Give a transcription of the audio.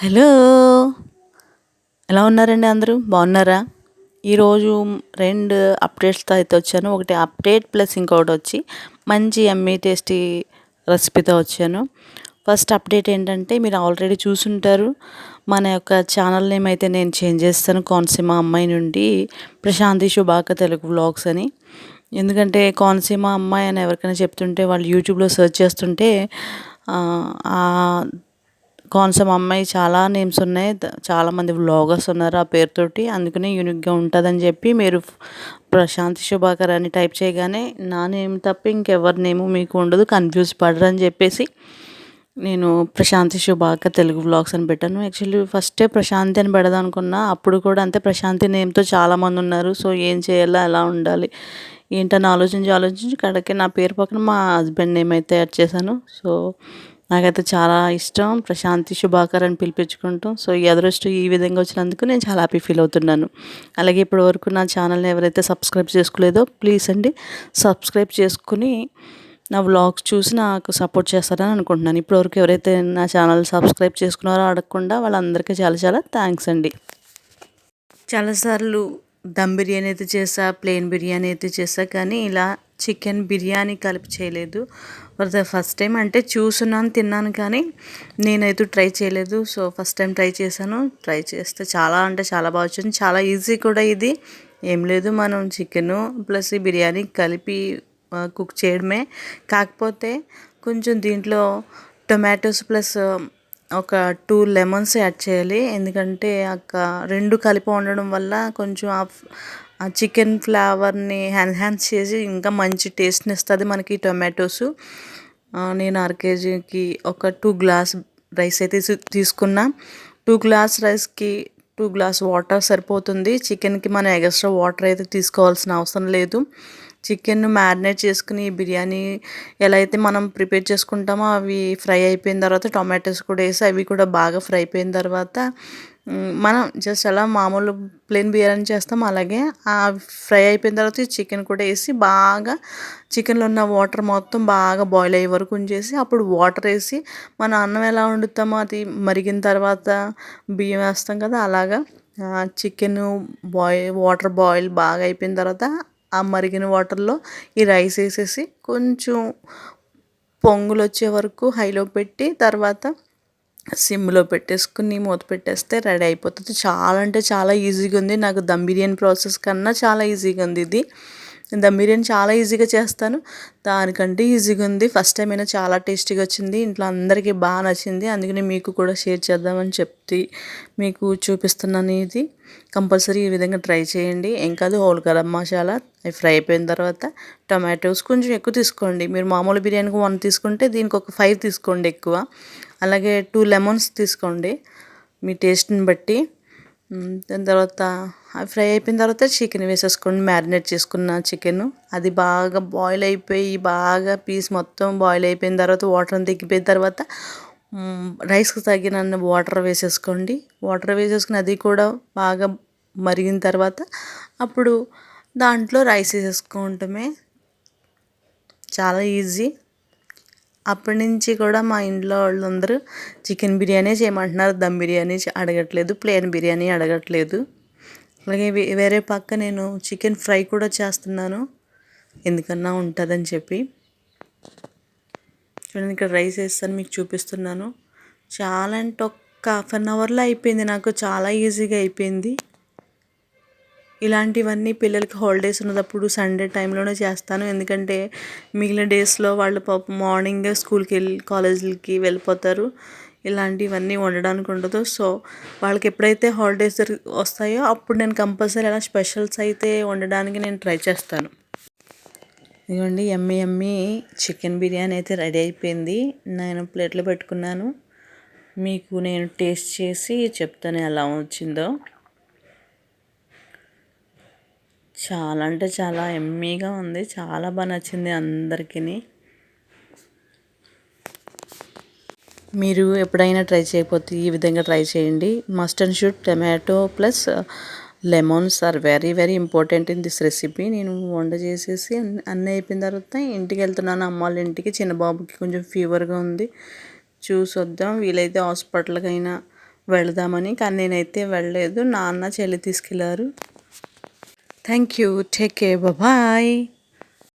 Hello! ఎలా ఉన్నారండి అందరూ? బాగున్నారా? ఈరోజు 2 అప్డేట్స్‌తో అయితే వచ్చాను. ఒకటి అప్డేట్ ప్లస్ ఇంకొకటొచ్చి మంచి యమ్మీ టేస్టీ రెసిపీతో వచ్చాను. ఫస్ట్ అప్డేట్ ఏంటంటే మీరు ఆల్రెడీ చూసుంటారు. మన యొక్క ఛానల్ నేమ్ అయితే నేను చేంజ్ చేస్తాను. కోనసీమ అమ్మాయి నుండి ప్రశాంతి శుభాక తెలుగు వ్లాగ్స్ అని. ఎందుకంటే కోనసీమ అమ్మాయి అని ఎవరికైనా చెప్తుంటే వాళ్ళు యూట్యూబ్‌లో సెర్చ్ చేస్తుంటే ఆహ్, కోనసీమ అమ్మాయి చాలా నేమ్స్ ఉన్నాయి. చాలామంది వ్లాగర్స్ ఉన్నారు ఆ పేరుతోటి. అందుకనే యూనిక్‌గా ఉంటదని చెప్పి మీరు ప్రశాంతి శుభాకర్ అని టైప్ చేయగానే నా నేమ్ తప్ప ఇంకెవరి నేము మీకు ఉండదు. కన్‌ఫ్యూజ్ పడరని చెప్పేసి నేను ప్రశాంతి శుభాకర్ తెలుగు వ్లాగ్స్ అని పెట్టాను. యాక్చువల్లీ ఫస్టే ప్రశాంతి అని పెడదాం అనుకున్నా. అప్పుడు కూడా అంతే ప్రశాంతి నేమ్‌తో చాలామంది ఉన్నారు. సో ఏం చేయాలా? ఎలా ఉండాలి? ఏంటని ఆలోచించి కడకి నా పేరు పక్కన మా హస్బెండ్ నేమ్ అయితే యాడ్ చేశాను. సో నాకైతే చాలా ఇష్టం ప్రశాంతి శుభాకర్ అని పిలిపించుకుంటాం. సో ఈ అదృష్టం ఈ విధంగా వచ్చినందుకు నేను చాలా హ్యాపీ ఫీల్ అవుతున్నాను. అలాగే ఇప్పటివరకు నా ఛానల్ని ఎవరైతే సబ్స్క్రైబ్ చేసుకోలేదో ప్లీజ్ అండి సబ్స్క్రైబ్ చేసుకుని నా వ్లాగ్స్ చూసి నాకు సపోర్ట్ చేస్తారని అనుకుంటున్నాను. ఇప్పటివరకు ఎవరైతే నా ఛానల్ సబ్స్క్రైబ్ చేసుకున్నారో అడగకుండా వాళ్ళందరికీ చాలా చాలా థ్యాంక్స్ అండి. చాలాసార్లు దమ్ బిర్యానీ అయితే చేసా, ప్లెయిన్ బిర్యానీ అయితే చేసా, కానీ ఇలా చికెన్ బిర్యానీ కలిపి చేయలేదు. ఫర్ ద ఫస్ట్ టైం అంటే చూసున్నాను, తిన్నాను, కానీ నేనైతే ట్రై చేయలేదు. సో ఫస్ట్ టైం ట్రై చేశాను. ట్రై చేస్తే చాలా అంటే చాలా బాగా వచ్చింది. చాలా ఈజీ కూడా ఇది. ఏం లేదు, మనం చికెను ప్లస్ ఈ బిర్యానీ కలిపి కుక్ చేయడమే. కాకపోతే కొంచెం దీంట్లో టొమాటోస్ ప్లస్ ఒక 2 లెమన్స్ యాడ్ చేయాలి. ఎందుకంటే 2 కలిపి వండడం వల్ల కొంచెం ఆ చికెన్ ఫ్లేవర్ని ఎన్హాన్స్ చేసి ఇంకా మంచి టేస్ట్ని ఇస్తుంది మనకి టొమాటోస్. నేను అర కేజీకి ఒక 2 గ్లాస్ రైస్ అయితే తీసుకున్నా. 2 గ్లాస్ రైస్కి 2 గ్లాస్ వాటర్ సరిపోతుంది. చికెన్కి మనం ఎక్స్ట్రా వాటర్ అయితే తీసుకోవాల్సిన అవసరం లేదు. చికెన్ మ్యారినేట్ చేసుకుని బిర్యానీ ఎలా అయితే మనం ప్రిపేర్ చేసుకుంటామో అవి ఫ్రై అయిపోయిన తర్వాత టొమాటోస్ కూడా వేసి అవి కూడా బాగా ఫ్రై అయిపోయిన తర్వాత మనం జస్ట్ అలా మామూలు ప్లెయిన్ బిర్యానీ చేస్తాం అలాగే ఆ ఫ్రై అయిపోయిన తర్వాత ఈ చికెన్ కూడా వేసి బాగా చికెన్లో ఉన్న వాటర్ మొత్తం బాగా బాయిల్ అయ్యే వరకు ఉంచేసి అప్పుడు వాటర్ వేసి మన అన్నం ఎలా వండుతామో అది మరిగిన తర్వాత బియ్యం వేస్తాం కదా అలాగా చికెన్ వాటర్ బాయిల్ బాగా అయిపోయిన తర్వాత ఆ మరిగిన వాటర్లో ఈ రైస్ వేసేసి కొంచెం పొంగులు వచ్చే వరకు హైలో పెట్టి తర్వాత సిమ్లో పెట్టేసుకుని మూత పెట్టేస్తే రెడీ అయిపోతుంది. చాలా అంటే చాలా ఈజీగా ఉంది. నాకు దమ్ బిర్యానీ ప్రాసెస్ కన్నా చాలా ఈజీగా ఉంది ఇది. దమ్ బిర్యానీ చాలా ఈజీగా చేస్తాను, దానికంటే ఈజీగా ఉంది. ఫస్ట్ టైం అయినా చాలా టేస్టీగా వచ్చింది. ఇంట్లో అందరికీ బాగా నచ్చింది. అందుకని మీకు కూడా షేర్ చేద్దామని చెప్తే మీకు చూపిస్తున్నాను. ఇది కంపల్సరీ ఈ విధంగా ట్రై చేయండి. ఏం కాదు, హోల్ గరం మసాలా అవి ఫ్రై అయిపోయిన తర్వాత టొమాటోస్ కొంచెం ఎక్కువ తీసుకోండి. మీరు మామూలు బిర్యానీకి 1 తీసుకుంటే దీనికి ఒక 5 తీసుకోండి ఎక్కువ. అలాగే 2 లెమన్స్ తీసుకోండి మీ టేస్ట్ని బట్టి. దాని తర్వాత అవి ఫ్రై అయిపోయిన తర్వాత చికెన్ వేసేసుకోండి. మ్యారినేట్ చేసుకున్న చికెన్ అది బాగా బాయిల్ అయిపోయి బాగా పీస్ మొత్తం బాయిల్ అయిపోయిన తర్వాత వాటర్ అంతా ఎక్కిపోయిన తర్వాత రైస్కి తగినన్ని వాటర్ వేసేసుకోండి. వాటర్ వేసేసుకుని అది కూడా బాగా మరిగిన తర్వాత అప్పుడు దాంట్లో రైస్ వేసేసుకోవటమే. చాలా ఈజీ. అప్పటి నుంచి కూడా మా ఇంట్లో వాళ్ళందరూ చికెన్ బిర్యానీ చేయమంటున్నారు. దమ్ బిర్యానీ అడగట్లేదు, ప్లెయిన్ బిర్యానీ అడగట్లేదు. అలాగే వేరే పక్క నేను చికెన్ ఫ్రై కూడా చేస్తున్నాను, ఎందుకన్నా ఉంటుందని చెప్పి. చూడండి, ఇక్కడ రైస్ వేస్తాను మీకు చూపిస్తున్నాను. చాలా అంటే ఒక్క హాఫ్ అన్ అవర్లో అయిపోయింది. నాకు చాలా ఈజీగా అయిపోయింది. ఇలాంటివన్నీ పిల్లలకి హాలిడేస్ ఉన్నప్పుడు సండే టైంలోనే చేస్తాను. ఎందుకంటే మిగిలిన డేస్లో వాళ్ళు పాపం మార్నింగ్ స్కూల్కి కాలేజీలకి వెళ్ళిపోతారు. ఇలాంటివన్నీ వండడానికి ఉండదు. సో వాళ్ళకి ఎప్పుడైతే హాలిడేస్ వస్తాయో అప్పుడు నేను కంపల్సరీ అలా స్పెషల్స్ అయితే వండడానికి నేను ట్రై చేస్తాను. ఇదిగోండి, యమ్మీ యమ్మీ చికెన్ బిర్యానీ అయితే రెడీ అయిపోయింది. నేను ప్లేట్లో పెట్టుకున్నాను. మీకు నేను టేస్ట్ చేసి చెప్తాను ఎలా వచ్చిందో. చాలా అంటే చాలా యమ్మీగా ఉంది. చాలా బాగా నచ్చింది అందరికీ. మీరు ఎప్పుడైనా ట్రై చేయకపోతే ఈ విధంగా ట్రై చేయండి. Must and should tomato plus lemons are very very important in this recipe. నేను వంట చేసేసి అన్నీ అయిపోయిన తర్వాత ఇంటికి వెళ్తున్నాను, అమ్మ వాళ్ళ ఇంటికి. చిన్న బాబుకి కొంచెం ఫీవర్గా ఉంది, చూసి వద్దాం. వీలైతే హాస్పిటల్కైనా వెళదామని, కానీ నేనైతే వెళ్ళలేదు. నాన్న చెల్లి తీసుకెళ్ళారు. Thank you. Take care. Bye.